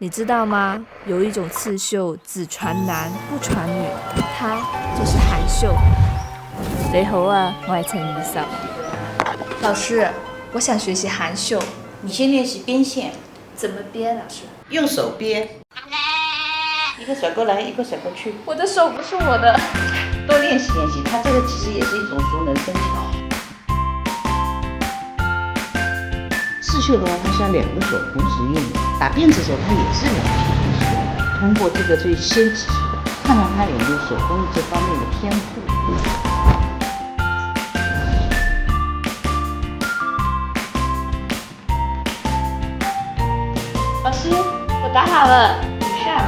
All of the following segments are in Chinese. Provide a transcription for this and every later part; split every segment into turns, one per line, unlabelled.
你知道吗？有一种刺绣只传男不传女，它就是含绣。你好啊，我係陳怡岑。老师，我想学习含绣。
你先练习编线，
怎么编？老师，
用手编，一个甩过来，一个甩过去，
我的手不是我的。
多练习练习，它这个其实也是一种熟能生巧。刺绣的话，它是要两个手同时用的；打辫子的时候，它也是两个手同时用。通过这个最先指出的，看看他有没有手工艺这方面的天赋。
老师，我打好了，你看，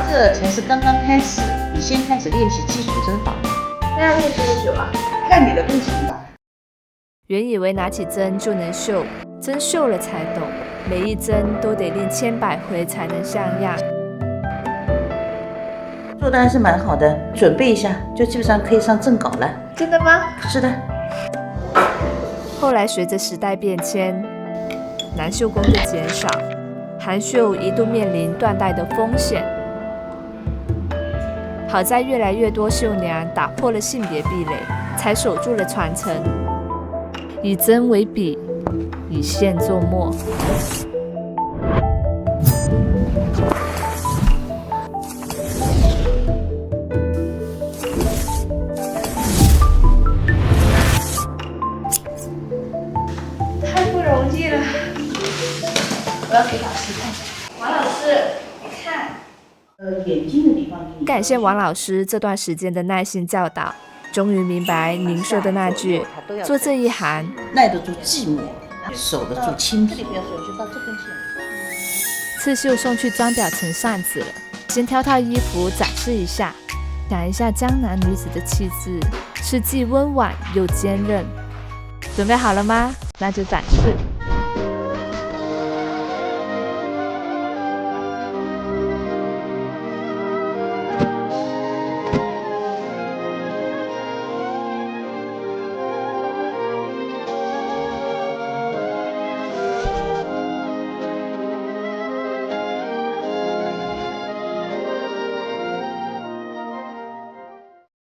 这才是刚刚开始，你先开始练习基础针法。
那要练多久啊？
看你的病情吧。
原以为拿起针就能绣，真绣了才懂，每一针都得练千百回才能像样。
做的还是蛮好的，准备一下就基本上可以上正稿了。
真的吗？
是的。
后来随着时代变迁，男绣工的减少，含绣一度面临断代的风险。好在越来越多绣娘打破了性别壁垒，才守住了传承。以针为笔，以线作墨。太不容易了，我要给老师看。王老师，你看。
眼睛的地方。
感谢王老师这段时间的耐心教导，终于明白您说的那句“做这一行，
耐得住寂寞，守得住清贫”。
刺绣送去装裱成扇子了，先挑套衣服展示一下，想一下江南女子的气质，是既温婉又坚韧。准备好了吗？那就展示。